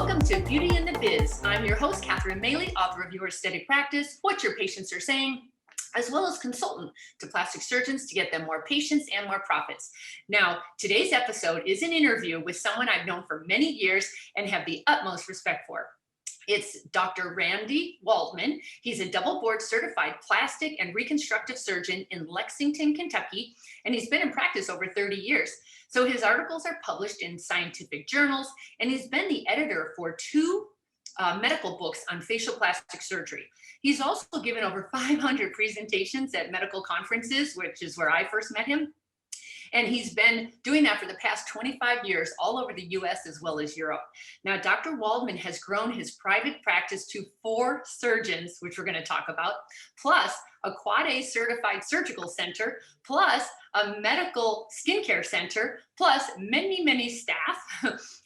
Welcome to Beauty in the Biz. I'm your host, Catherine Maley, author of Your Aesthetic Practice, What Your Patients Are Saying, as well as consultant to plastic surgeons to get them more patients and more profits. Now, today's episode is an interview with someone I've known for many years and have the utmost respect for. It's Dr. Randy Waldman. He's a double board certified plastic and reconstructive surgeon in Lexington, Kentucky, and he's been in practice over 30 years. So his articles are published in scientific journals, and he's been the editor for two medical books on facial plastic surgery. He's also given over 500 presentations at medical conferences, which is where I first met him. And he's been doing that for the past 25 years all over the US as well as Europe. Now, Dr. Waldman has grown his private practice to 4 surgeons, which we're going to talk about, plus a Quad A certified surgical center, plus a medical skincare center, plus many, many staff.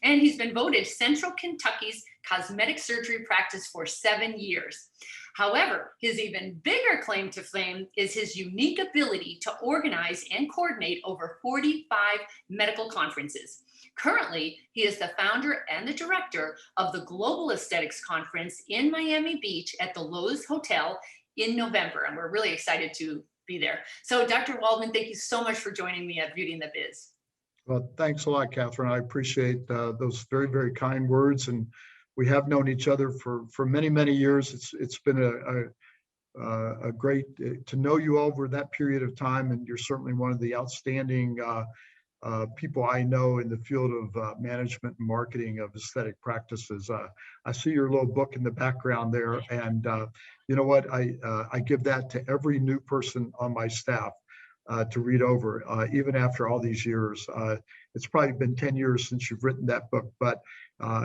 And he's been voted Central Kentucky's cosmetic surgery practice for 7 years. However, his even bigger claim to fame is his unique ability to organize and coordinate over 45 medical conferences. Currently, he is the founder and the director of the Global Aesthetics Conference in Miami Beach at the Loews Hotel in November, and we're really excited to be there. So, Dr. Waldman, thank you so much for joining me at Beauty in the Biz. Well, thanks a lot, Catherine. I appreciate those very, very kind words, and we have known each other for many, many years. It's been a great to know you over that period of time, and you're certainly one of the outstanding people I know in the field of management and marketing of aesthetic practices. I see your little book in the background there, and you know what? I give that to every new person on my staff to read over, even after all these years. It's probably been 10 years since you've written that book, but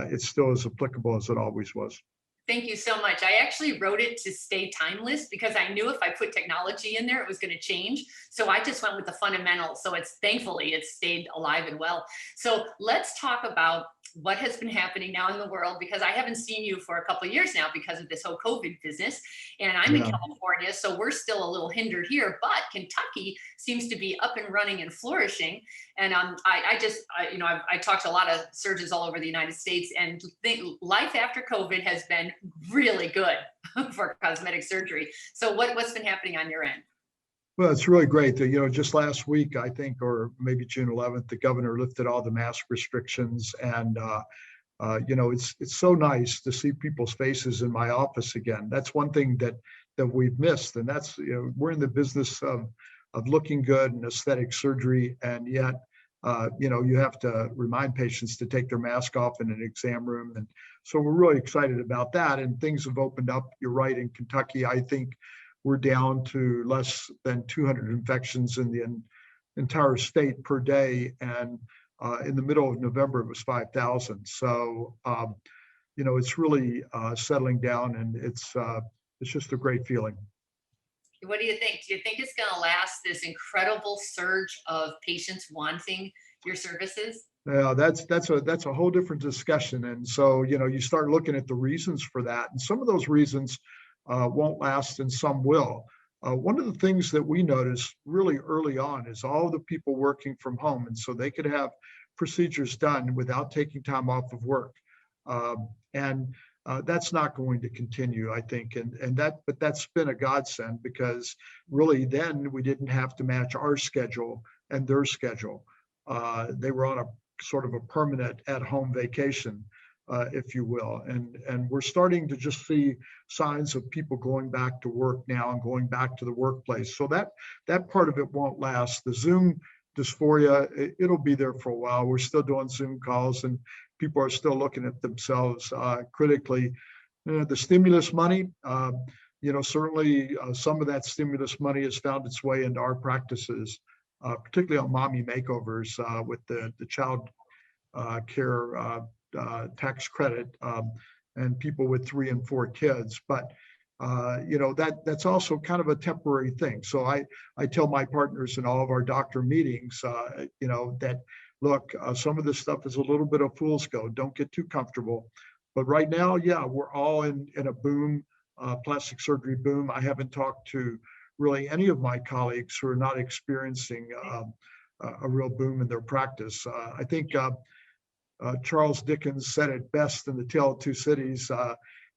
it's still as applicable as it always was. Thank you so much. I actually wrote it to stay timeless because I knew if I put technology in there, it was going to change. So I just went with the fundamentals. So thankfully it's stayed alive and well. So let's talk about what has been happening now in the world, because I haven't seen you for a couple of years now because of this whole COVID business. And I'm in California, so we're still a little hindered here, but Kentucky seems to be up and running and flourishing. And I talked to a lot of surgeons all over the United States, and think life after COVID has been really good for cosmetic surgery. So what's been happening on your end? Well, it's really great that, just last week, I think, or maybe June 11th, the governor lifted all the mask restrictions. And, it's so nice to see people's faces in my office again. That's one thing that we've missed. And that's, we're in the business of looking good and aesthetic surgery. And yet, you have to remind patients to take their mask off in an exam room. And so we're really excited about that. And things have opened up. You're right. In Kentucky, I think we're down to less than 200 infections in the entire state per day. And in the middle of November, it was 5,000. So, it's really settling down, and it's just a great feeling. What do you think? Do you think it's going to last, this incredible surge of patients wanting your services? Yeah, that's a whole different discussion. And so, you start looking at the reasons for that. And some of those reasons won't last and some will. One of the things that we noticed really early on is all the people working from home, and so they could have procedures done without taking time off of work. And that's not going to continue, I think. But that's been a godsend, because really then we didn't have to match our schedule and their schedule. They were on a sort of a permanent at-home vacation, if you will. And we're starting to just see signs of people going back to work now and going back to the workplace. So that part of it won't last. The Zoom dysphoria, it'll be there for a while. We're still doing Zoom calls, and people are still looking at themselves critically. The stimulus money, certainly some of that stimulus money has found its way into our practices, particularly on mommy makeovers with the child care tax credit, and people with 3 and 4 kids. But that's also kind of a temporary thing. So I tell my partners in all of our doctor meetings, that look, some of this stuff is a little bit of fool's gold. Don't get too comfortable. But right now, we're all in a boom, plastic surgery boom. I haven't talked to really any of my colleagues who are not experiencing a real boom in their practice. I think Charles Dickens said it best in The Tale of Two Cities.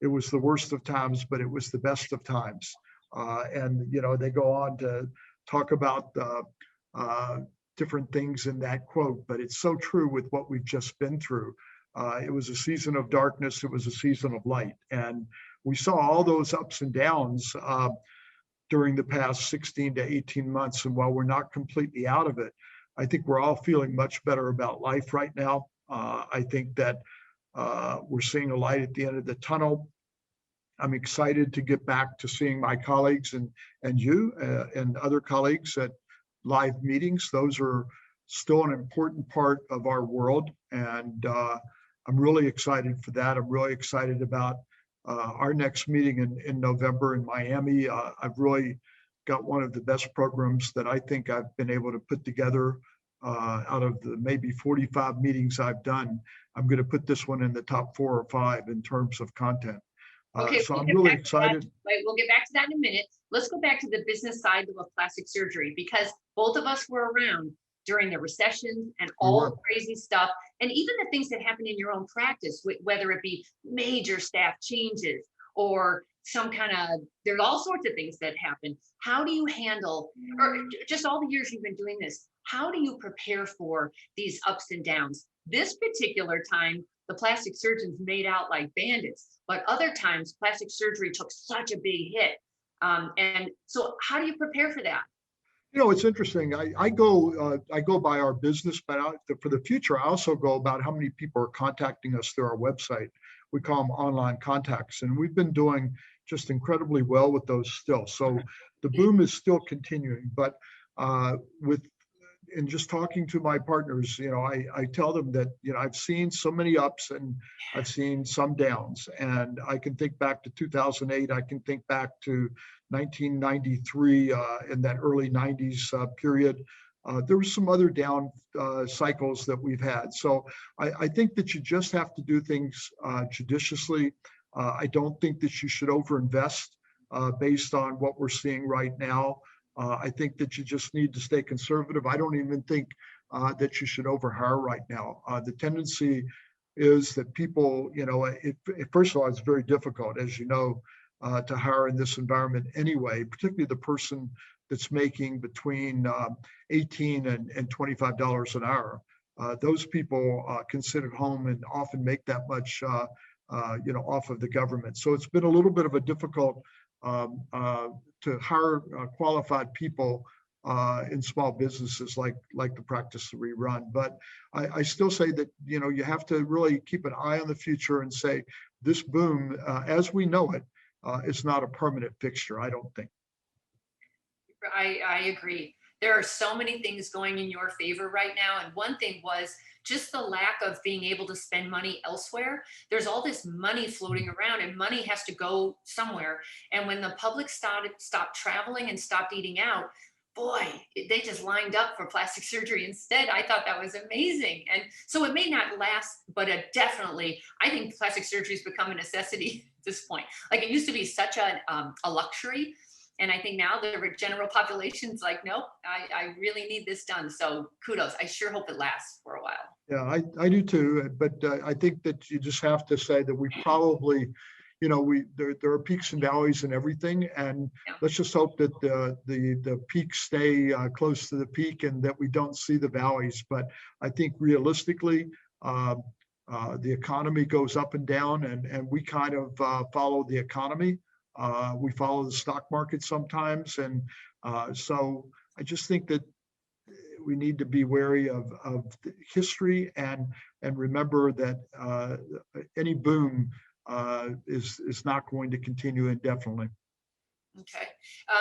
It was the worst of times, but it was the best of times. And they go on to talk about different things in that quote, but it's so true with what we've just been through. It was a season of darkness. It was a season of light, and we saw all those ups and downs during the past 16 to 18 months. And while we're not completely out of it, I think we're all feeling much better about life right now. I think that we're seeing a light at the end of the tunnel. I'm excited to get back to seeing my colleagues and you and other colleagues at live meetings. Those are still an important part of our world, and I'm really excited for that. I'm really excited about our next meeting in November in Miami. I've really got one of the best programs that I think I've been able to put together out of the maybe 45 meetings I've done. I'm going to put this one in the top 4 or 5 in terms of content. Okay, so I'm really excited. Right, we'll get back to that in a minute. Let's go back to the business side of plastic surgery, because both of us were around during the recession and all the crazy stuff, and even the things that happen in your own practice, whether it be major staff changes or some kind of, there's all sorts of things that happen. How do you handle, or just all the years you've been doing this, how do you prepare for these ups and downs? This particular time, the plastic surgeons made out like bandits, but other times plastic surgery took such a big hit. And so how do you prepare for that? It's interesting. I go by our business, but for the future, I also go about how many people are contacting us through our website. We call them online contacts, and we've been doing just incredibly well with those still. So the boom is still continuing, but in just talking to my partners, I tell them that, I've seen so many ups and I've seen some downs, and I can think back to 2008. I can think back to 1993 in that early 90s period. There were some other down cycles that we've had. So I think that you just have to do things judiciously. I don't think that you should overinvest based on what we're seeing right now. I think that you just need to stay conservative. I don't even think that you should overhire right now. The tendency is that people, first of all, it's very difficult, as you know, to hire in this environment anyway, particularly the person that's making between $18 and $25 an hour. Those people can sit at home and often make that much, off of the government. So it's been a little bit of a difficult to hire qualified people in small businesses like the practice that we run. But I still say that, you have to really keep an eye on the future and say this boom, as we know it, is not a permanent fixture, I don't think. I agree. There are so many things going in your favor right now. And one thing was just the lack of being able to spend money elsewhere. There's all this money floating around, and money has to go somewhere. And when the public stopped traveling and stopped eating out, boy, they just lined up for plastic surgery instead. I thought that was amazing. And so it may not last, but it definitely, I think plastic surgery has become a necessity at this point. Like, it used to be such a luxury. And I think now the general population's like, nope, I really need this done. So kudos. I sure hope it lasts for a while. Yeah, I do too. But I think that you just have to say that we probably, there are peaks and valleys and everything. And let's just hope that the peaks stay close to the peak and that we don't see the valleys. But I think realistically, the economy goes up and down, and we kind of follow the economy. We follow the stock market sometimes. And so I just think that we need to be wary of history and remember that any boom is not going to continue indefinitely. Okay.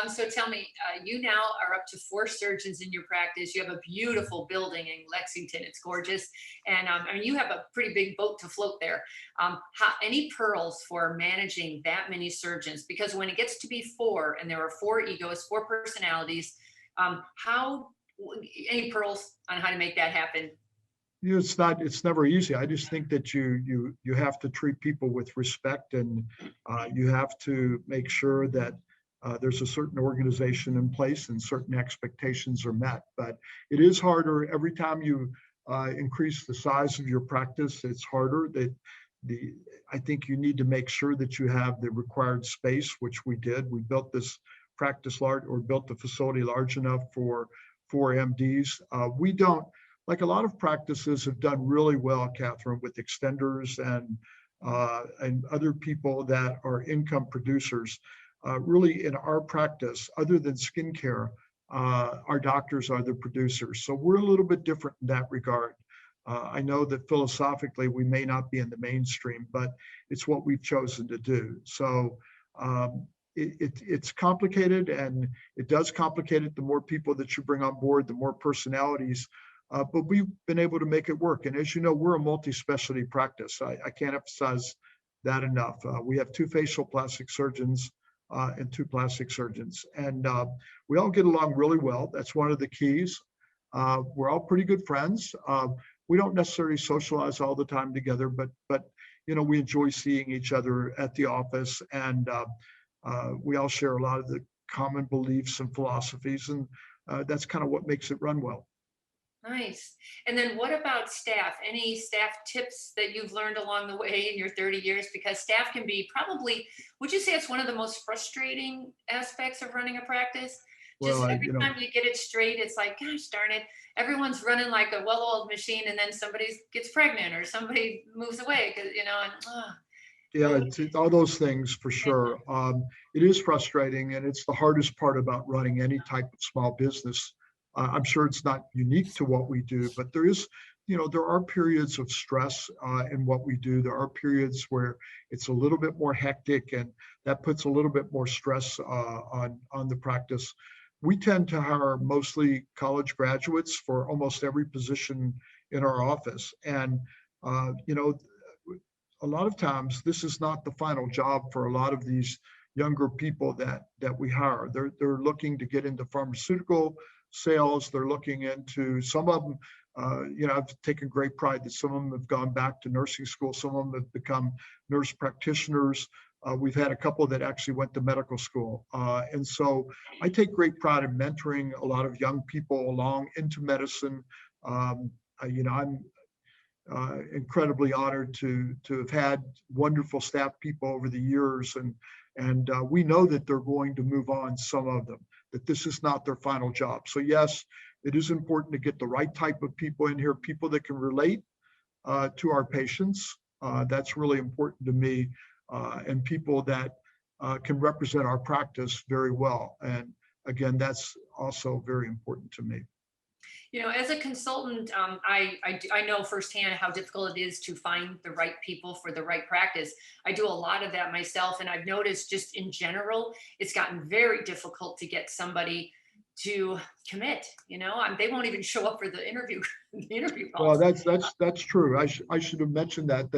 So tell me, you now are up to 4 surgeons in your practice. You have a beautiful building in Lexington. It's gorgeous. And I mean, you have a pretty big boat to float there. Any pearls for managing that many surgeons? Because when it gets to be 4 and there are 4 egos, 4 personalities, any pearls on how to make that happen? It's never easy. I just think that you have to treat people with respect, and you have to make sure that there's a certain organization in place and certain expectations are met. But it is harder every time you increase the size of your practice. It's harder. I think you need to make sure that you have the required space, which we did. We built this practice large, or built the facility large enough for MDs. We don't, like a lot of practices have done really well, Catherine, with extenders and other people that are income producers. Really, in our practice, other than skincare, our doctors are the producers. So we're a little bit different in that regard. I know that philosophically we may not be in the mainstream, but it's what we've chosen to do. So it's complicated, and it does complicate it. The more people that you bring on board, the more personalities, but we've been able to make it work. And as you know, we're a multi-specialty practice. I can't emphasize that enough. We have 2 facial plastic surgeons and 2 plastic surgeons, and we all get along really well. That's one of the keys. We're all pretty good friends. We don't necessarily socialize all the time together, but we enjoy seeing each other at the office, and we all share a lot of the common beliefs and philosophies, and that's kind of what makes it run well. Nice. And then what about staff? Any staff tips that you've learned along the way in your 30 years? Because staff can be probably, would you say it's one of the most frustrating aspects of running a practice? Just Well, every time you get it straight, it's like, gosh darn it, everyone's running like a well-oiled machine, and then somebody gets pregnant or somebody moves away, because yeah, so it's all those things for sure. It is frustrating, and it's the hardest part about running any type of small business. I'm sure it's not unique to what we do, but there are periods of stress in what we do. There are periods where it's a little bit more hectic, and that puts a little bit more stress on the practice. We tend to hire mostly college graduates for almost every position in our office, and a lot of times this is not the final job for a lot of these younger people that we hire. They're looking to get into pharmaceutical sales. They're looking into, some of them, I've taken great pride that some of them have gone back to nursing school. Some of them have become nurse practitioners. We've had a couple that actually went to medical school. And so I take great pride in mentoring a lot of young people along into medicine. I'm incredibly honored to have had wonderful staff people over the years, and we know that they're going to move on, some of them, that this is not their final job. So yes, it is important to get the right type of people in here, people that can relate to our patients. That's really important to me, and people that can represent our practice very well. And again, that's also very important to me. As a consultant, I know firsthand how difficult it is to find the right people for the right practice. I do a lot of that myself, and I've noticed just in general, it's gotten very difficult to get somebody to commit. They won't even show up for the interview, the interview Well, calls. that's true. I should have mentioned that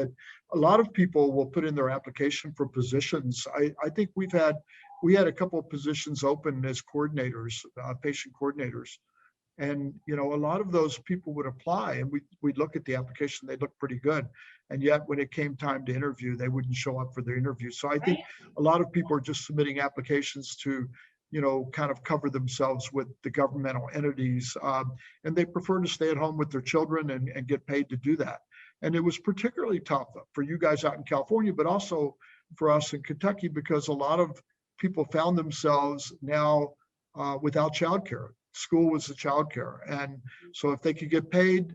a lot of people will put in their application for positions. I think we had a couple of positions open as coordinators, patient coordinators. And a lot of those people would apply, and we'd look at the application, they look pretty good. And yet when it came time to interview, they wouldn't show up for the interview. So I think Right. a lot of people are just submitting applications to, kind of cover themselves with the governmental entities. And they prefer to stay at home with their children and get paid to do that. And it was particularly tough for you guys out in California, but also for us in Kentucky, because a lot of people found themselves now without childcare. School was the childcare, and so if they could get paid,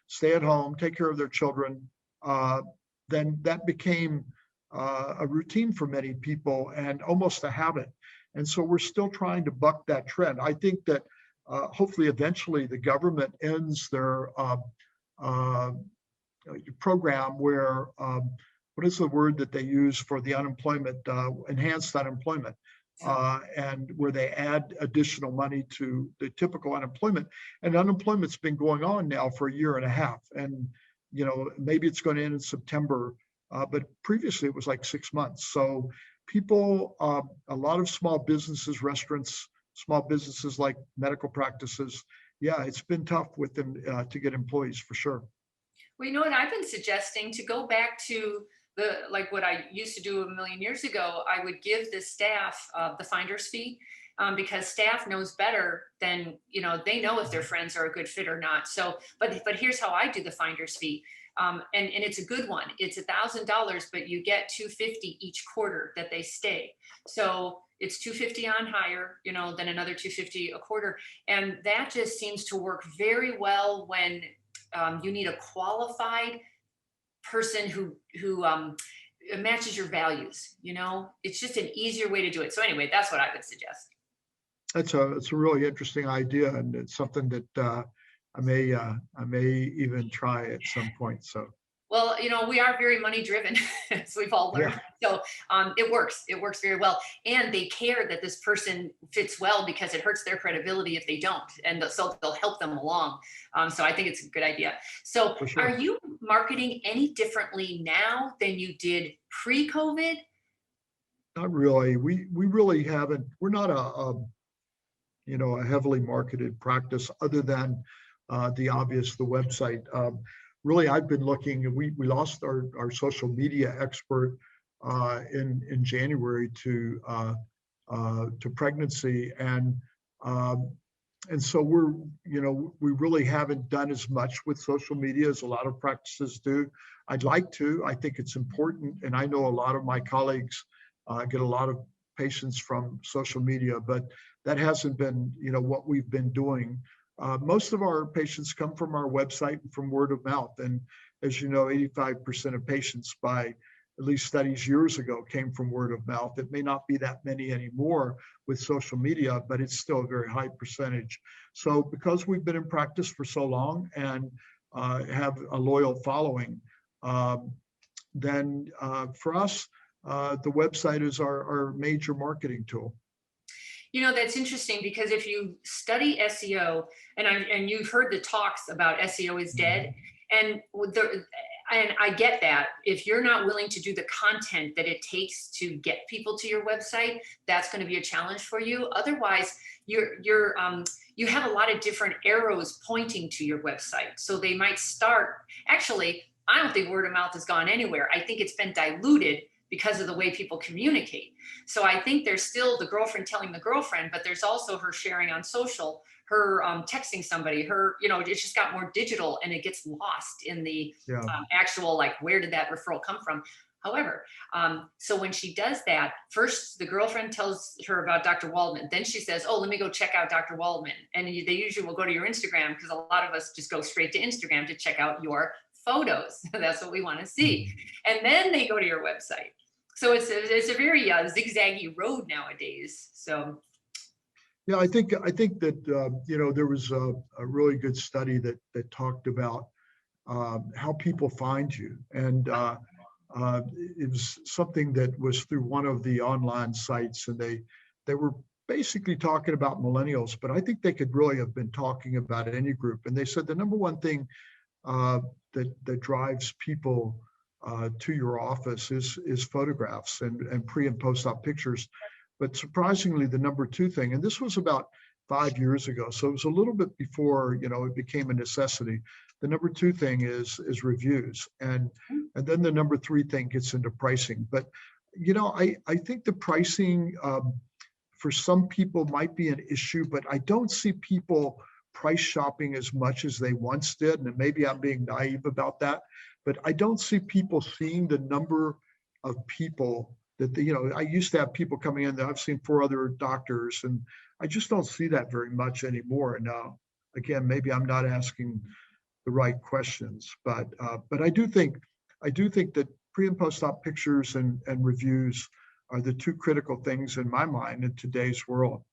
stay at home, take care of their children, then that became a routine for many people and almost a habit. And so we're still trying to buck that trend. I think that hopefully eventually the government ends their program where what is the word that they use for the unemployment, enhanced unemployment. And where they add additional money to the typical unemployment. And unemployment's been going on now for a year and a half. And, maybe it's going to end in September, but previously it was like 6 months. So people, a lot of small businesses, restaurants, small businesses like medical practices, yeah, it's been tough with them to get employees for sure. Well, you know what I've been suggesting, to go back to like what I used to do a million years ago. I would give the staff the finder's fee. because staff knows better than, they know if their friends are a good fit or not. So, but here's how I do the finder's fee. And it's a good one. It's $1,000, but you get $250 each quarter that they stay. So it's $250 on hire, then another $250 a quarter. And that just seems to work very well when you need a qualified person who matches your values. It's just an easier way to do it. So anyway, that's what I would suggest. It's a really interesting idea, and it's something that I may even try at some point. So Well, we are very money driven, as we've all learned. yeah, So it works. It works very well. And they care that this person fits well because it hurts their credibility if they don't. And so they'll help them along. So I think it's a good idea. So for sure. are you marketing any differently now than you did pre-COVID? Not really. We really haven't. We're not a heavily marketed practice other than the obvious, the website. Really, I've been looking. We lost our social media expert in January to pregnancy, and so we really haven't done as much with social media as a lot of practices do. I'd like to. I think it's important, and I know a lot of my colleagues get a lot of patients from social media, but that hasn't been what we've been doing. Most of our patients come from our website and from word of mouth. And as you know, 85% of patients by at least studies years ago came from word of mouth. It may not be that many anymore with social media, but it's still a very high percentage. So because we've been in practice for so long and have a loyal following, then for us, the website is our major marketing tool. That's interesting because if you study SEO, and you've heard the talks about SEO is dead, and I get that. If you're not willing to do the content that it takes to get people to your website, that's going to be a challenge for you. Otherwise, you have a lot of different arrows pointing to your website. So they might start. Actually, I don't think word of mouth has gone anywhere. I think it's been diluted because of the way people communicate. So I think there's still the girlfriend telling the girlfriend, but there's also her sharing on social, her texting somebody, it's just got more digital and it gets lost in the actual, like, where did that referral come from? However, so when she does that, first the girlfriend tells her about Dr. Waldman. Then she says, oh, let me go check out Dr. Waldman. And they usually will go to your Instagram because a lot of us just go straight to Instagram to check out your photos. That's what we want to see. And then they go to your website. So it's a very zigzaggy road nowadays. So. Yeah, I think that there was a really good study that talked about how people find you, and it was something that was through one of the online sites, and they were basically talking about millennials, but I think they could really have been talking about any group. And they said the number one thing that drives people to your office is photographs and pre and post-op pictures. But surprisingly, the number two thing, and this was about 5 years ago, so it was a little bit before it became a necessity. The number two thing is reviews, and then the number three thing gets into pricing. But I think the pricing for some people might be an issue, but I don't see people price shopping as much as they once did, and maybe I'm being naive about that. But I don't see people seeing the number of people that I used to have people coming in that I've seen 4 other doctors, and I just don't see that very much anymore. Now, again, maybe I'm not asking the right questions, but I do think that pre and post-op pictures and reviews are the two critical things in my mind in today's world.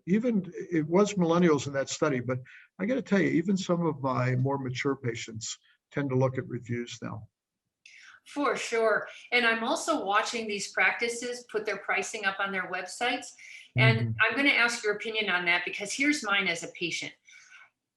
Even it was millennials in that study, but I got to tell you, even some of my more mature patients tend to look at reviews now. For sure. And I'm also watching these practices put their pricing up on their websites. And I'm going to ask your opinion on that, because here's mine as a patient.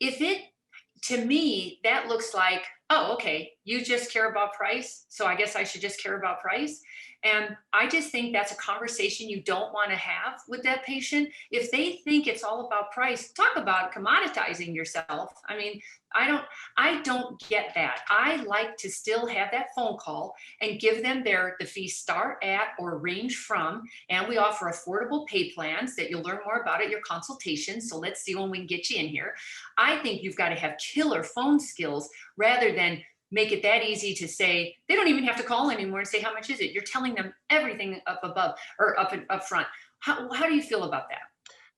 To me, that looks like oh, okay, you just care about price, so I guess I should just care about price. And I just think that's a conversation you don't want to have with that patient. If they think it's all about price, talk about commoditizing yourself. I mean, I don't get that. I like to still have that phone call and give them the fees start at or range from, and we offer affordable pay plans that you'll learn more about at your consultation. So let's see when we can get you in here. I think you've got to have killer phone skills rather than make it that easy to say they don't even have to call anymore and say how much is it. You're telling them everything up above or up front. How do you feel about that?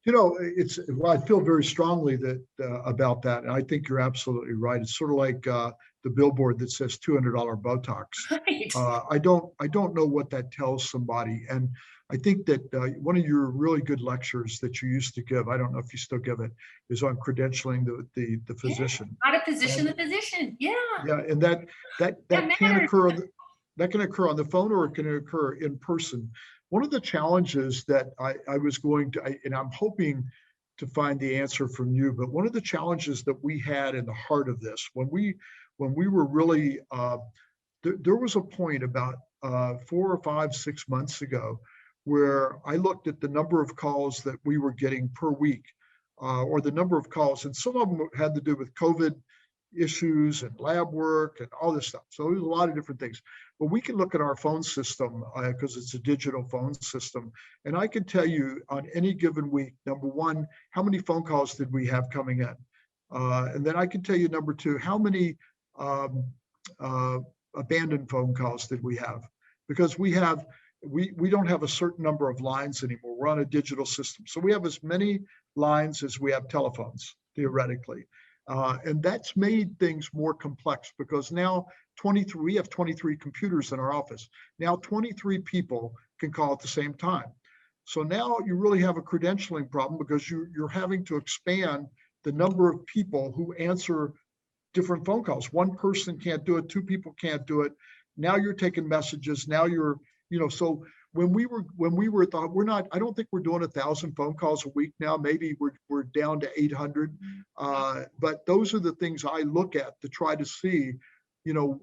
Well, I feel very strongly that about that, and I think you're absolutely right. It's sort of like the billboard that says $200 Botox. Right. I don't know what that tells somebody, and I think that one of your really good lectures that you used to give, I don't know if you still give it, is on credentialing the physician. How to position And the physician. Yeah, yeah, and that can matters. occur that can occur on the phone or it can occur in person. One of the challenges that I was going to, and I'm hoping to find the answer from you, but one of the challenges that we had in the heart of this, when we were really, there was a point about 4 or 5, 6 months ago where I looked at the number of calls that we were getting per week, or the number of calls, and some of them had to do with COVID issues and lab work and all this stuff. So there's a lot of different things. But we can look at our phone system because it's a digital phone system. And I can tell you on any given week, number one, how many phone calls did we have coming in? And then I can tell you, number two, how many um, abandoned phone calls did we have? Because we don't have a certain number of lines anymore. We're on a digital system. So we have as many lines as we have telephones, theoretically. And that's made things more complex because now we have 23 computers in our office. Now 23 people can call at the same time. So now you really have a credentialing problem because you're having to expand the number of people who answer different phone calls. One person can't do it, two people can't do it. Now you're taking messages. Now so when we were thought we're not, I don't think we're doing 1,000 phone calls a week now. Maybe we're down to 800. But those are the things I look at to try to see,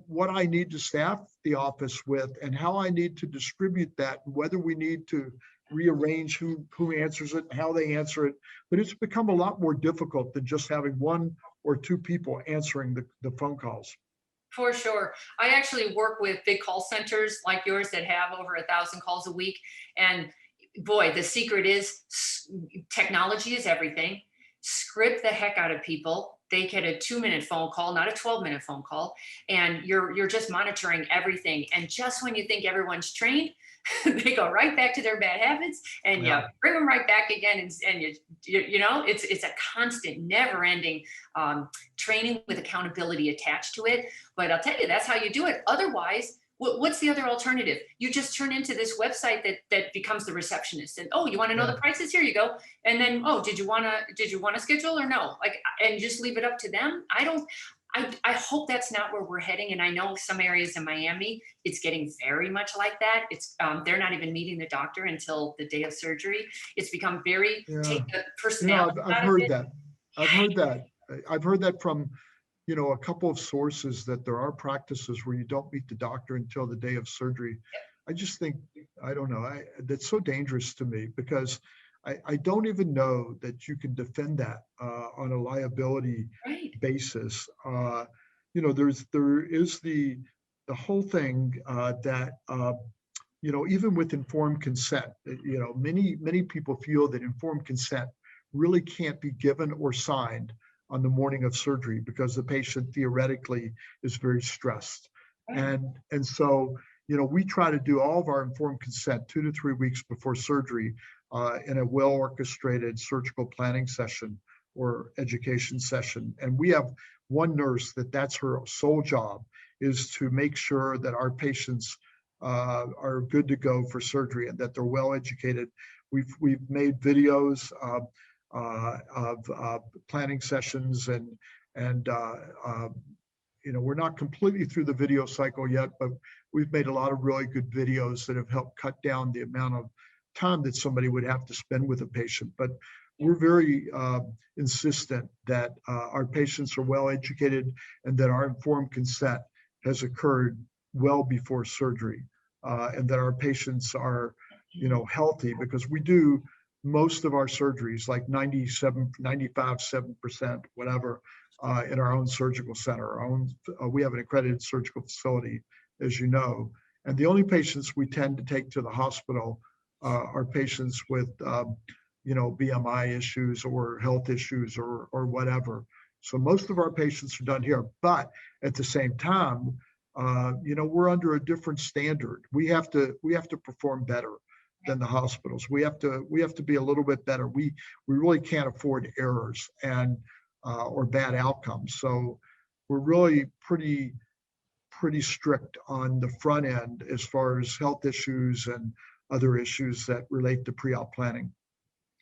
what I need to staff the office with and how I need to distribute that, and whether we need to rearrange who answers it and how they answer it. But it's become a lot more difficult than just having one or two people answering the phone calls. For sure. I actually work with big call centers like yours that have over 1,000 calls a week. And boy, the secret is technology is everything. Script the heck out of people. They get a 2-minute phone call, not a 12-minute phone call. And you're just monitoring everything. And just when you think everyone's trained, they go right back to their bad habits, and you bring them right back again. And it's a constant, never-ending training with accountability attached to it. But I'll tell you, that's how you do it. Otherwise, what's the other alternative? You just turn into this website that becomes the receptionist. And oh, you want to know the prices? Here you go. And then did you want to schedule or no? And just leave it up to them. I hope that's not where we're heading. And I know some areas in Miami, it's getting very much like that. It's they're not even meeting the doctor until the day of surgery. It's become very take the personality. I've heard that. I've heard that from, a couple of sources that there are practices where you don't meet the doctor until the day of surgery. I just think, I don't know, that's so dangerous to me because I don't even know that you can defend that on a liability basis. There is the whole thing that even with informed consent, many people feel that informed consent really can't be given or signed on the morning of surgery because the patient theoretically is very stressed. And so, we try to do all of our informed consent 2 to 3 weeks before surgery in a well-orchestrated surgical planning session or education session. And we have one nurse that's her sole job, is to make sure that our patients are good to go for surgery and that they're well educated. We've made videos of planning sessions and we're not completely through the video cycle yet, but we've made a lot of really good videos that have helped cut down the amount of time that somebody would have to spend with a patient. But we're very insistent that our patients are well educated and that our informed consent has occurred well before surgery, and that our patients are, healthy, because we do most of our surgeries, like 97, 95, 7%, whatever, in our own surgical center. We have an accredited surgical facility, as you know, and the only patients we tend to take to the hospital are patients with, BMI issues or health issues or whatever. So most of our patients are done here, but at the same time, we're under a different standard. We have to perform better than the hospitals. We have to be a little bit better. We really can't afford errors and or bad outcomes. So we're really pretty strict on the front end as far as health issues and other issues that relate to pre-op planning.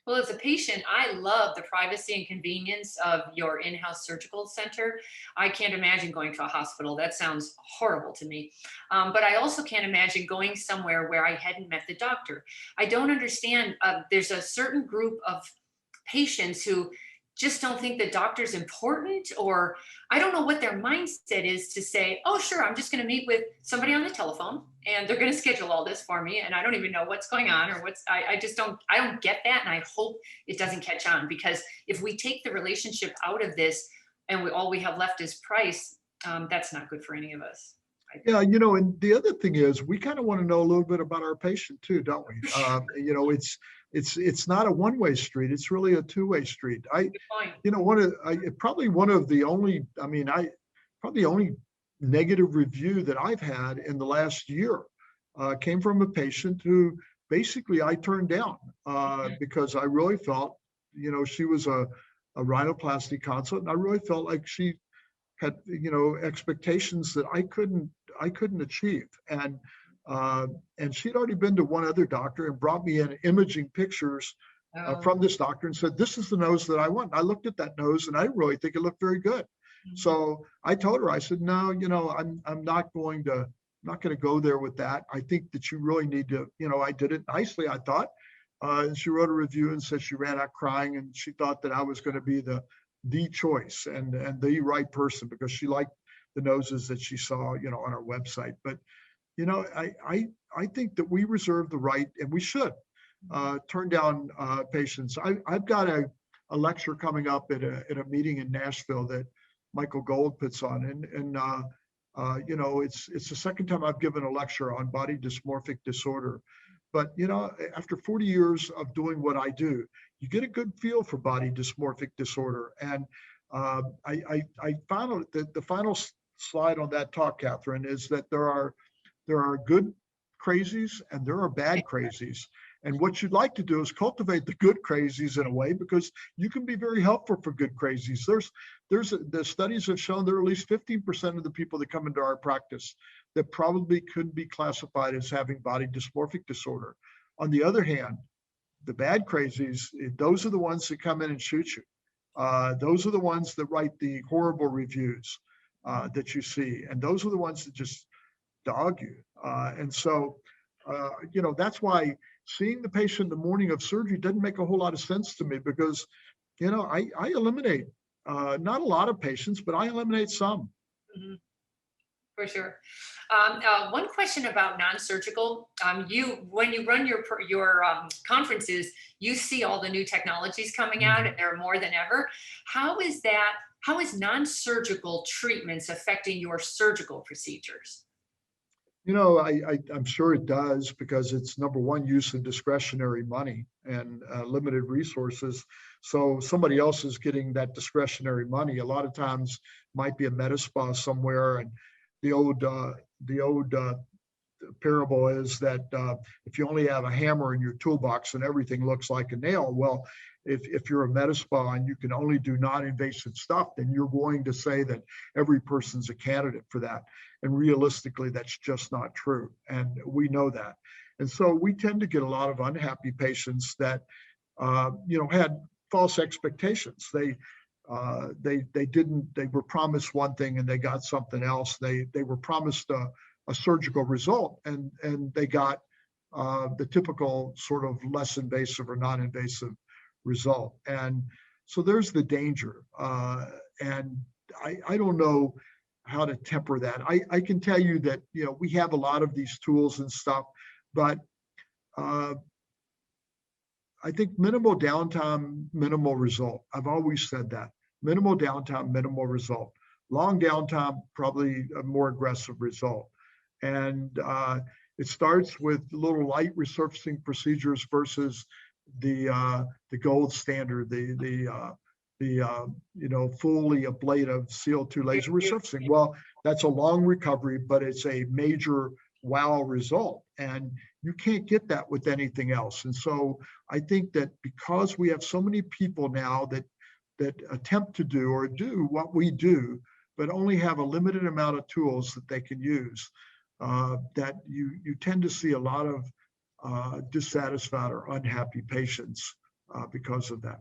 Well, as a patient, I love the privacy and convenience of your in-house surgical center. I can't imagine going to a hospital. That sounds horrible to me. But I also can't imagine going somewhere where I hadn't met the doctor. I don't understand. There's a certain group of patients who just don't think the doctor's important, or I don't know what their mindset is to say, oh, sure, I'm just going to meet with somebody on the telephone and they're going to schedule all this for me. And I don't even know what's going on, or I just don't get that. And I hope it doesn't catch on, because if we take the relationship out of this and all we have left is price, that's not good for any of us. Yeah, and the other thing is we kind of want to know a little bit about our patient too, don't we? It's not a one-way street. It's really a two-way street. Probably the only negative review that I've had in the last year came from a patient who basically I turned down because I really felt, she was a rhinoplasty consult, and I really felt like she had, expectations that I couldn't achieve. And she'd already been to one other doctor and brought me in imaging pictures from this doctor and said, this is the nose that I want. I looked at that nose and I really think it looked very good. Mm-hmm. So I told her, I said, no, I'm not going to go there with that. I think that you really need to, I did it nicely, I thought. And she wrote a review and said she ran out crying, and she thought that I was going to be the choice and the right person because she liked the noses that she saw, on our website. But, I think that we reserve the right, and we should turn down patients. I've got a lecture coming up at a meeting in Nashville that Michael Gold puts on, and it's the second time I've given a lecture on body dysmorphic disorder. But, after 40 years of doing what I do, you get a good feel for body dysmorphic disorder. And I found that the final slide on that talk, Catherine, is that there are good crazies and there are bad crazies. And what you'd like to do is cultivate the good crazies in a way, because you can be very helpful for good crazies. The studies have shown there are at least 15% of the people that come into our practice that probably could be classified as having body dysmorphic disorder. On the other hand, the bad crazies, those are the ones that come in and shoot you. Those are the ones that write the horrible reviews that you see. And those are the ones that just dog you. And so, that's why seeing the patient the morning of surgery doesn't make a whole lot of sense to me, because, I eliminate not a lot of patients, but I eliminate some. Mm-hmm. For sure. One question about non-surgical. When you run your conferences, you see all the new technologies coming out, and there are more than ever. How is non-surgical treatments affecting your surgical procedures? I'm sure it does, because it's, number one, use of discretionary money and limited resources. So somebody else is getting that discretionary money. A lot of times might be a med spa somewhere, and the old parable is that if you only have a hammer in your toolbox and everything looks like a nail, well, if you're a med spa and you can only do non-invasive stuff, then you're going to say that every person's a candidate for that. And realistically, that's just not true. And we know that. And so we tend to get a lot of unhappy patients that, had false expectations. They were promised one thing and they got something else. They were promised a surgical result, and they got the typical sort of less invasive or non-invasive result. And so there's the danger. And I don't know how to temper that. I can tell you that, we have a lot of these tools and stuff, but I think minimal downtime, minimal result. I've always said that. Minimal downtime, minimal result. Long downtime, probably a more aggressive result. And it starts with little light resurfacing procedures versus the gold standard, the fully ablative CO2 laser resurfacing. Well, that's a long recovery, but it's a major wow result. And you can't get that with anything else. And so I think that because we have so many people now that attempt to do or do what we do, but only have a limited amount of tools that they can use, that you tend to see a lot of dissatisfied or unhappy patients because of that.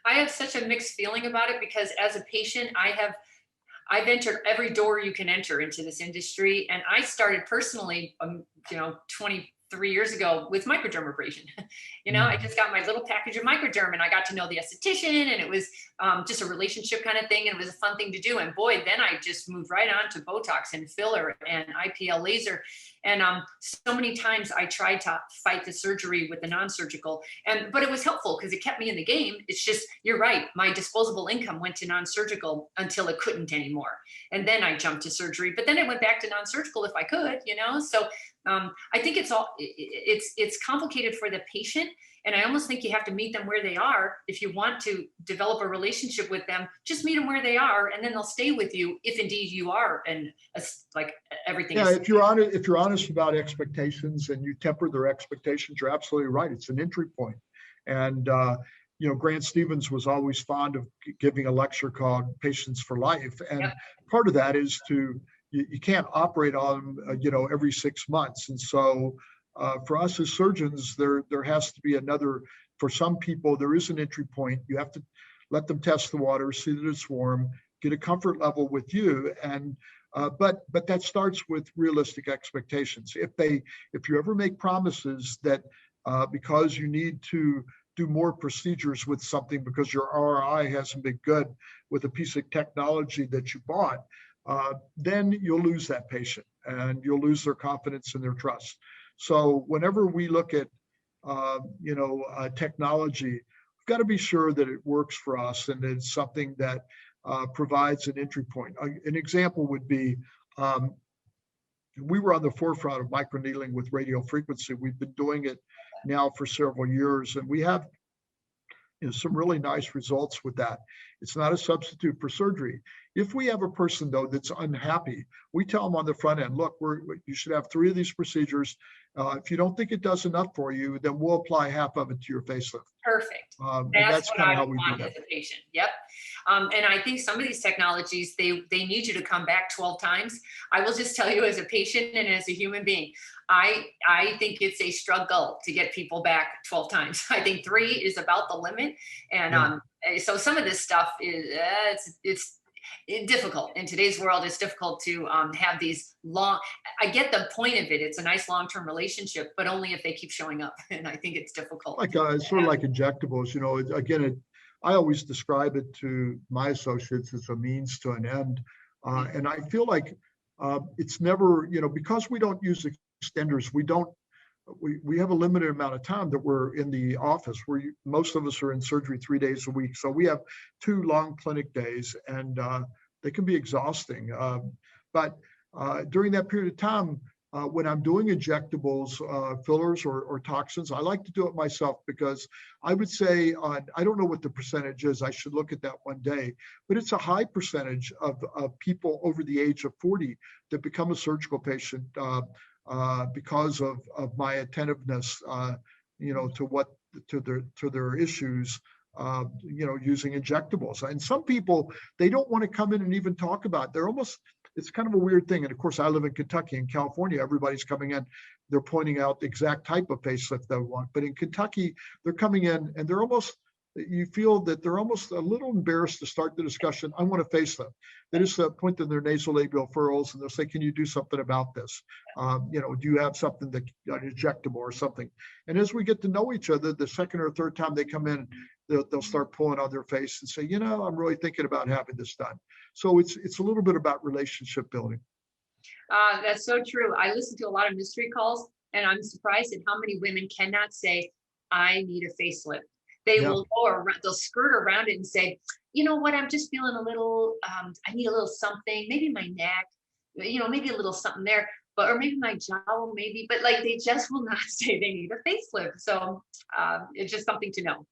I have such a mixed feeling about it because as a patient, I've entered every door you can enter into this industry. And I started personally, 23 years ago with microdermabrasion. I just got my little package of microderm and I got to know the esthetician, and it was just a relationship kind of thing. And it was a fun thing to do. And boy, then I just moved right on to Botox and filler and IPL laser. And so many times I tried to fight the surgery with the non-surgical, but it was helpful because it kept me in the game. It's just, you're right. My disposable income went to non-surgical until it couldn't anymore. And then I jumped to surgery, but then I went back to non-surgical if I could, so I think it's complicated for the patient. And I almost think you have to meet them where they are. If you want to develop a relationship with them, just meet them where they are, and then they'll stay with you if indeed you are. And like everything. Yeah, if you're honest about expectations and you temper their expectations, you're absolutely right. It's an entry point. And Grant Stevens was always fond of giving a lecture called Patients for Life. And part of that is you can't operate on them, every 6 months. And so for us as surgeons, there has to be for some people, there is an entry point. You have to let them test the water, see that it's warm, get a comfort level with you. And but that starts with realistic expectations. If you ever make promises that because you need to do more procedures with something because your ROI hasn't been good with a piece of technology that you bought, then you'll lose that patient and you'll lose their confidence and their trust. So whenever we look at, technology, we've got to be sure that it works for us and it's something that provides an entry point. An example would be, we were on the forefront of microneedling with radio frequency. We've been doing it now for several years, and we have some really nice results with that. It's not a substitute for surgery. If we have a person, though, that's unhappy, we tell them on the front end, look, you should have 3 of these procedures. If you don't think it does enough for you, then we'll apply half of it to your facelift. Perfect. That's what kind I of how we want do as that. a patient. Yep. And I think some of these technologies, they need you to come back 12 times. I will just tell you as a patient and as a human being, I think it's a struggle to get people back 12 times. I think 3 is about the limit. And so some of this stuff is, it's difficult in today's world. It's difficult to have these long, I get the point of it. It's a nice long-term relationship, but only if they keep showing up. And I think it's difficult. It's sort of like injectables, again, I always describe it to my associates as a means to an end. And I feel like it's never, because we don't use extenders, we have a limited amount of time that we're in the office where most of us are in surgery 3 days a week. So we have 2 long clinic days and they can be exhausting. But during that period of time, when I'm doing injectables, fillers or toxins, I like to do it myself because I would say, I don't know what the percentage is, I should look at that one day, but it's a high percentage of people over the age of 40 that become a surgical patient because of my attentiveness, to their issues, using injectables. And some people, they don't want to come in and even talk about it. It's kind of a weird thing. And of course, I live in Kentucky. In California, everybody's coming in, they're pointing out the exact type of facelift they want. But in Kentucky, they're coming in and they're almost you feel that they're almost a little embarrassed to start the discussion. I want a facelift. They just point to their nasolabial furrows and they'll say, can you do something about this? Do you have something that injectable or something? And as we get to know each other, the second or third time they come in, they'll start pulling on their face and say, I'm really thinking about having this done. So it's a little bit about relationship building. That's so true. I listen to a lot of mystery calls, and I'm surprised at how many women cannot say, I need a facelift. They will go around, they'll skirt around it and say, you know what, I'm just feeling a little, I need a little something, maybe my neck, maybe a little something there, or maybe my jowl, maybe, but like they just will not say they need a facelift. So it's just something to know.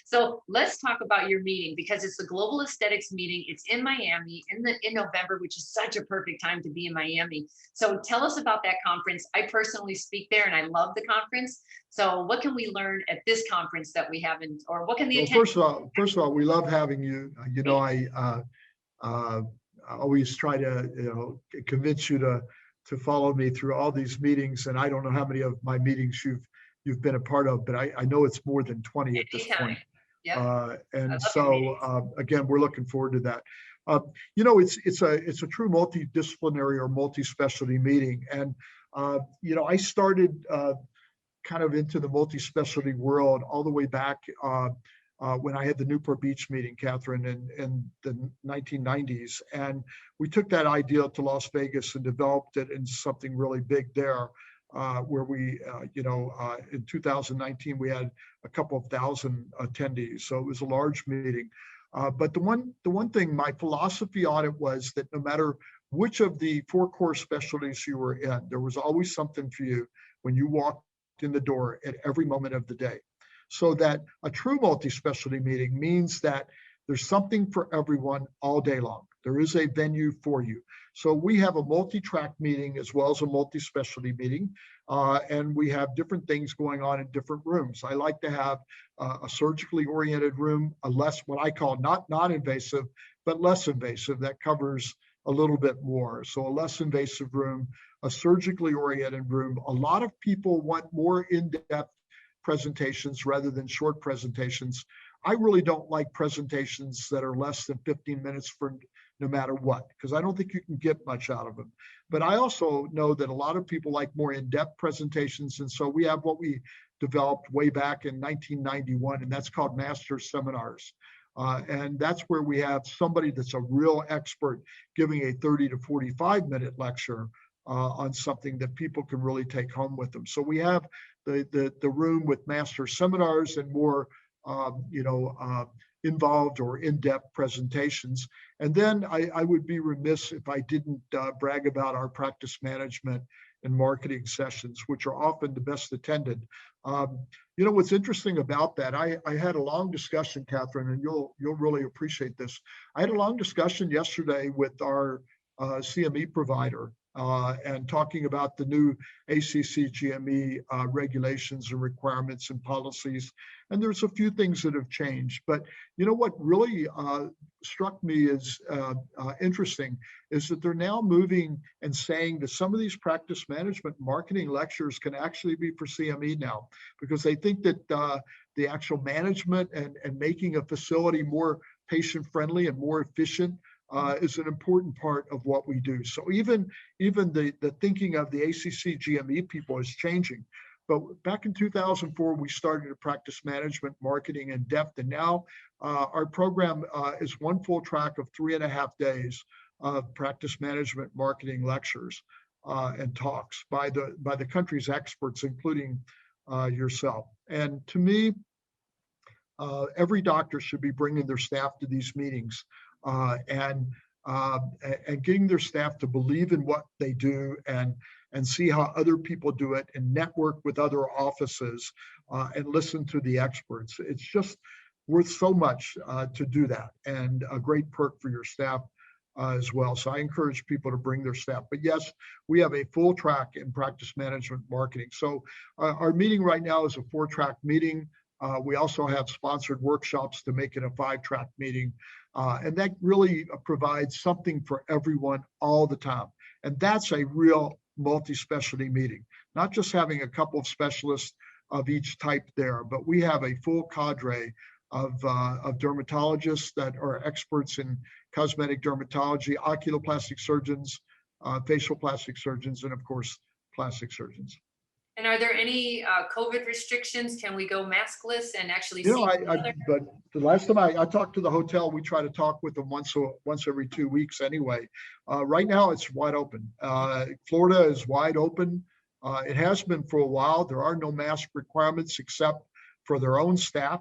So let's talk about your meeting, because it's the Global Aesthetics meeting. It's in Miami in November, which is such a perfect time to be in Miami. So tell us about that conference. I personally speak there and I love the conference. So what can we learn at this conference that we haven't, or what can the First of all, we love having you. I always try to convince you to follow me through all these meetings, and I don't know how many of my meetings you've been a part of, but I know it's more than 20 at this point. Yep. And so again, we're looking forward to that. It's a true multidisciplinary or multi-specialty meeting. And I started kind of into the multi-specialty world all the way back when I had the Newport Beach meeting, Catherine, in the 1990s. And we took that idea to Las Vegas and developed it into something really big there. Where we, in 2019, we had a couple of thousand attendees. So it was a large meeting. But the one thing, my philosophy on it was that no matter which of the 4 core specialties you were in, there was always something for you when you walked in the door at every moment of the day. So that a true multi-specialty meeting means that there's something for everyone all day long. There is a venue for you. So we have a multi-track meeting as well as a multi-specialty meeting, and we have different things going on in different rooms. I like to have a surgically oriented room, a less, what I call not non-invasive, but less invasive, that covers a little bit more. So a less invasive room, a surgically oriented room. A lot of people want more in-depth presentations rather than short presentations. I really don't like presentations that are less than 15 minutes for no matter what, because I don't think you can get much out of them. But I also know that a lot of people like more in-depth presentations. And so we have what we developed way back in 1991, and that's called Master Seminars. And that's where we have somebody that's a real expert giving a 30 to 45-minute lecture on something that people can really take home with them. So we have the room with Master Seminars and more involved or in-depth presentations. And then I would be remiss if I didn't brag about our practice management and marketing sessions, which are often the best attended. What's interesting about that, I had a long discussion, Catherine, and you'll really appreciate this. I had a long discussion yesterday with our CME provider and talking about the new ACC GME regulations and requirements and policies. And there's a few things that have changed. But what really struck me as interesting is that they're now moving and saying that some of these practice management marketing lectures can actually be for CME now, because they think that the actual management and making a facility more patient-friendly and more efficient is an important part of what we do. So even the thinking of the ACC GME people is changing. But back in 2004, we started a practice management marketing in depth, and now our program is one full track of 3.5 days of practice management marketing lectures and talks by the country's experts, including yourself. And to me, every doctor should be bringing their staff to these meetings. And getting their staff to believe in what they do and see how other people do it and network with other offices and listen to the experts. It's just worth so much to do that, and a great perk for your staff as well. So I encourage people to bring their staff. But yes, we have a full track in practice management marketing. So our meeting right now is a 4-track meeting. We also have sponsored workshops to make it a 5-track meeting. And that really provides something for everyone all the time. And that's a real multi-specialty meeting, not just having a couple of specialists of each type there, but we have a full cadre of dermatologists that are experts in cosmetic dermatology, oculoplastic surgeons, facial plastic surgeons, and of course, plastic surgeons. And are there any COVID restrictions? Can we go maskless and actually You know, see each other? but the last time I talked to the hotel, we try to talk with them once every 2 weeks anyway. Right now, it's wide open. Florida is wide open. It has been for a while. There are no mask requirements except for their own staff.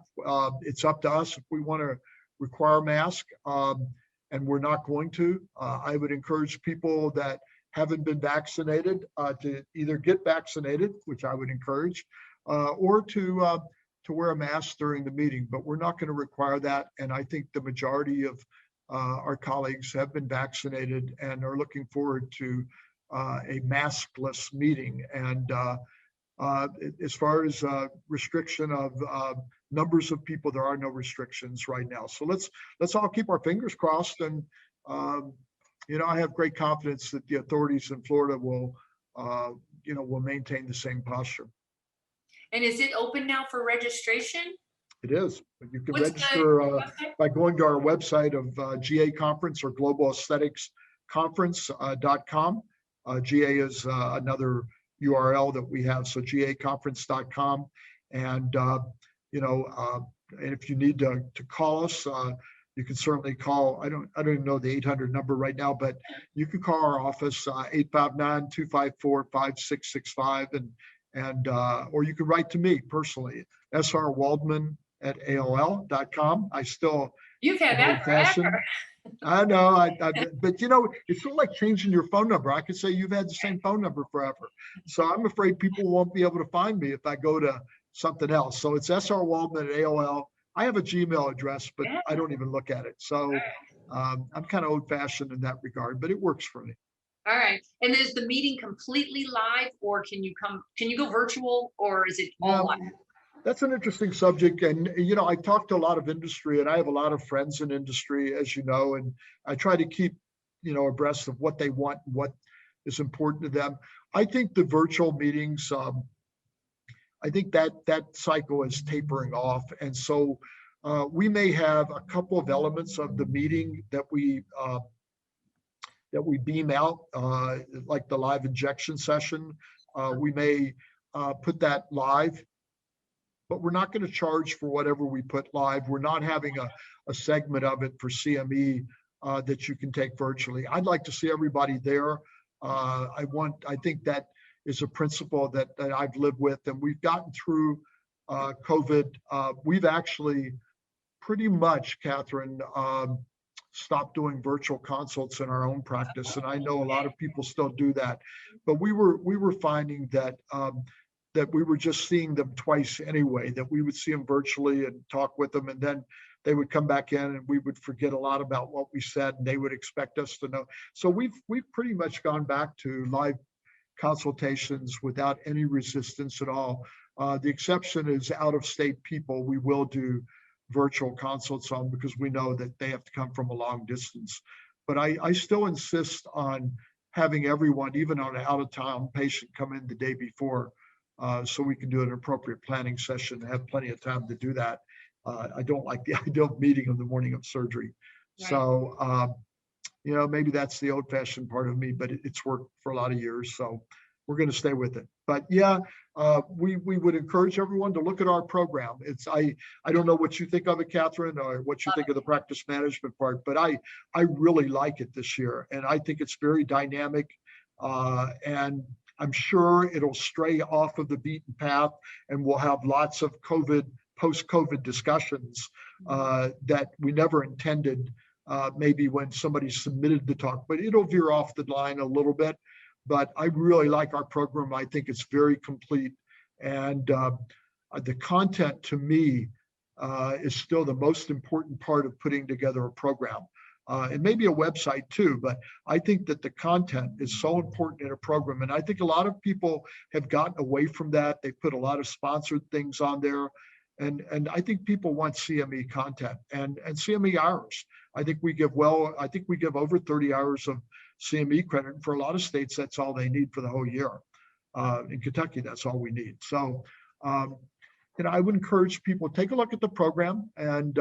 It's up to us if we want to require mask, and we're not going to. I would encourage people that haven't been vaccinated to either get vaccinated, which I would encourage, or to wear a mask during the meeting. But we're not going to require that. And I think the majority of our colleagues have been vaccinated and are looking forward to a maskless meeting. And as far as restriction of numbers of people, there are no restrictions right now. So let's all keep our fingers crossed. And I have great confidence that the authorities in Florida will maintain the same posture. And is it open now for registration? It is. You can What's register by going to our website of GA Conference or Global Aesthetics Conference.com. GA is another URL that we have, so gaconference.com. And and if you need to call us, you can certainly call. I don't even know the 800 number right now, but you can call our office 859-254-5665, and or you can write to me personally, srwaldman@aol.com. I still You've had that forever. I know, but it's sort of like changing your phone number. I could say you've had the same phone number forever. So I'm afraid people won't be able to find me if I go to something else. So it's srwaldman@aol. I have a Gmail address, but I don't even look at it. So I'm kind of old-fashioned in that regard, but it works for me. All right. And is the meeting completely live, or can you go virtual, or is it all live? That's an interesting subject. And, I talk to a lot of industry, and I have a lot of friends in industry, as you know, and I try to keep, abreast of what they want, what is important to them. I think the virtual meetings, I think that cycle is tapering off. And so we may have a couple of elements of the meeting that we beam out, like the live injection session. We may put that live, but we're not going to charge for whatever we put live. We're not having a segment of it for CME that you can take virtually. I'd like to see everybody there. I think that is a principle that I've lived with, and we've gotten through COVID. We've actually pretty much, Catherine, stopped doing virtual consults in our own practice, and I know a lot of people still do that. But we were finding that we were just seeing them twice anyway, that we would see them virtually and talk with them, and then they would come back in and we would forget a lot about what we said, and they would expect us to know. So we've pretty much gone back to live consultations without any resistance at all. The exception is out-of-state people. We will do virtual consults on, because we know that they have to come from a long distance. But I still insist on having everyone, even on an out-of-town patient, come in the day before, so we can do an appropriate planning session, have plenty of time to do that. I don't like the idea of meeting on the morning of surgery. Right. So, maybe that's the old-fashioned part of me, but it's worked for a lot of years, so we're going to stay with it. But yeah, we would encourage everyone to look at our program. I don't know what you think of it, Catherine, or what you think of the practice management part, but I really like it this year, and I think it's very dynamic, and I'm sure it'll stray off of the beaten path, and we'll have lots of post-COVID discussions that we never intended, maybe when somebody submitted the talk, but it'll veer off the line a little bit. But I really like our program. I think it's very complete, and the content to me is still the most important part of putting together a program. And maybe a website too, but I think that the content is so important in a program. And I think a lot of people have gotten away from that. They put a lot of sponsored things on there. And I think people want CME content and CME hours. I think we give over 30 hours of CME credit. And for a lot of states, that's all they need for the whole year. In Kentucky, that's all we need. So I would encourage people, take a look at the program and,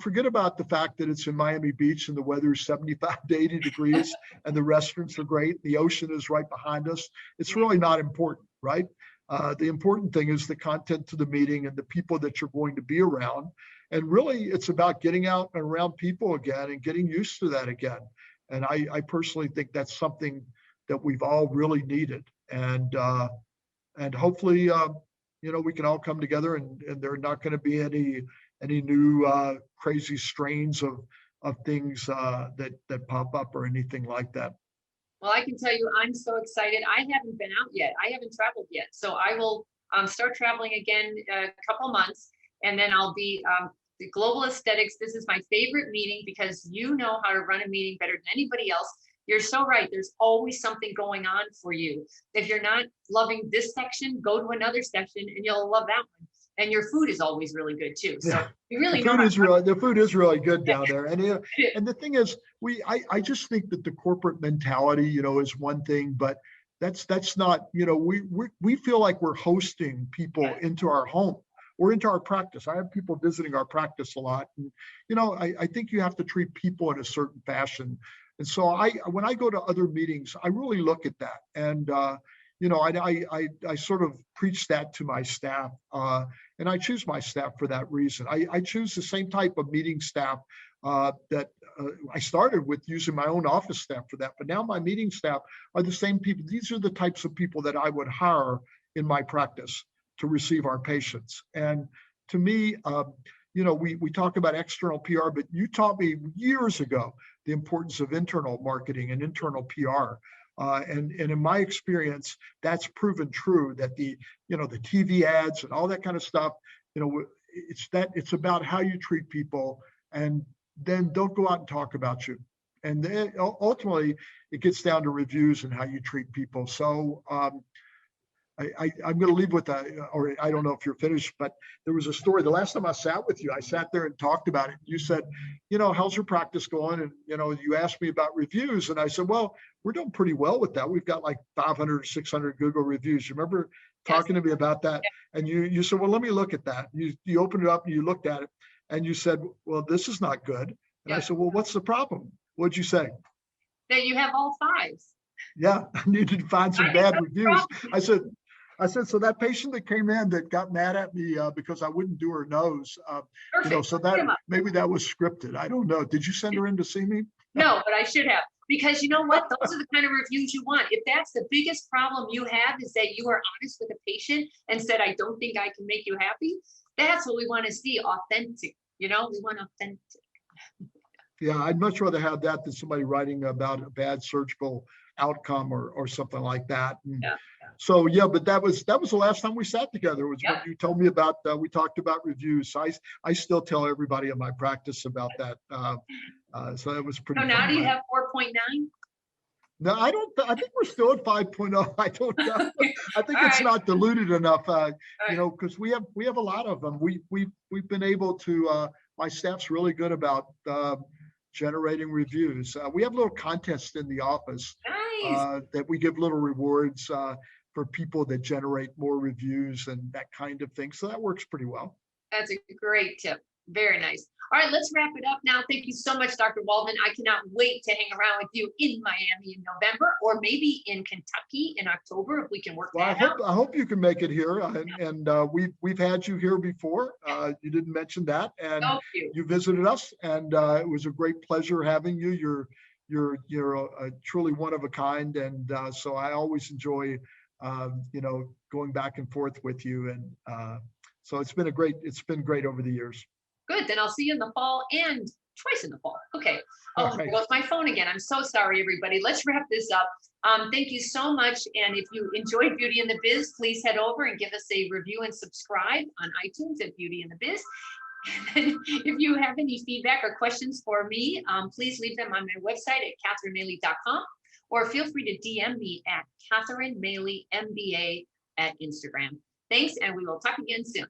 forget about the fact that it's in Miami Beach and the weather is 75 to 80 degrees and the restaurants are great. The ocean is right behind us. It's really not important, right? The important thing is the content to the meeting and the people that you're going to be around. And really, it's about getting out and around people again and getting used to that again. And I personally think that's something that we've all really needed. And hopefully, we can all come together and there are not going to be any new crazy strains of things that pop up or anything like that. Well, I can tell you, I'm so excited. I haven't been out yet. I haven't traveled yet. So I will start traveling again a couple months, and then I'll be the Global Aesthetics. This is my favorite meeting because you know how to run a meeting better than anybody else. You're so right. There's always something going on for you. If you're not loving this section, go to another section and you'll love that one. And your food is always really good too. So Yeah. you really The food is really good down there. And the thing is, I just think that the corporate mentality, is one thing, but that's not, we feel like we're hosting people into our home or into our practice. I have people visiting our practice a lot. And, I think you have to treat people in a certain fashion. And so when I go to other meetings, I really look at that. And, I sort of preach that to my staff, and I choose my staff for that reason. I choose the same type of meeting staff that I started with, using my own office staff for that. But now my meeting staff are the same people. These are the types of people that I would hire in my practice to receive our patients. And to me, we talk about external PR, but you taught me years ago the importance of internal marketing and internal PR. And in my experience, that's proven true, that the TV ads and all that kind of stuff, it's about how you treat people, and then don't go out and talk about you. And then ultimately it gets down to reviews and how you treat people. So I'm going to leave with or I don't know if you're finished, but there was a story. The last time I sat with you, I sat there and talked about it. You said, how's your practice going? And, you asked me about reviews. And I said, well, we're doing pretty well with that. We've got like 500 or 600 Google reviews. You remember talking to me about that? And you said, well, let me look at that. You opened it up and you looked at it and you said, well, this is not good. And I said, well, what's the problem? What'd you say? That you have all fives. Yeah, I needed to find some bad reviews. I said, so that patient that came in that got mad at me because I wouldn't do her nose, so that maybe that was scripted. I don't know. Did you send her in to see me? No, but I should have, because you know what? Those are the kind of reviews you want. If that's the biggest problem you have, is that you are honest with a patient and said, I don't think I can make you happy. That's what we want to see. Authentic. We want authentic. Yeah, I'd much rather have that than somebody writing about a bad surgical outcome or something like that. And so, but that was the last time we sat together, was when you told me about, we talked about reviews. So I still tell everybody in my practice about that. So that was pretty. So now do you have 4.9? No, I don't. I think we're still at 5.0. I don't know. I think it's not diluted enough, because we have a lot of them. We've been able to, my staff's really good about generating reviews. We have little contests in the office that we give little rewards for people that generate more reviews and that kind of thing. So that works pretty well. That's a great tip. Very nice. All right, let's wrap it up now. Thank you so much, Dr. Waldman. I cannot wait to hang around with you in Miami in November, or maybe in Kentucky in October, if we can work that out. I hope you can make it here. And we've had you here before. You didn't mention that, and you visited us, and it was a great pleasure having you. You're truly one of a kind, and so I always enjoy going back and forth with you, and so it's been great over the years. Good. Then I'll see you in the fall and twice in the fall. Okay. Oh, there goes my phone again. I'm so sorry, everybody. Let's wrap this up. Thank you so much. And if you enjoyed Beauty and the Biz, please head over and give us a review and subscribe on iTunes at Beauty and the Biz. And if you have any feedback or questions for me, please leave them on my website at catherinemaley.com, or feel free to DM me at Catherine Maley MBA at Instagram. Thanks, and we will talk again soon.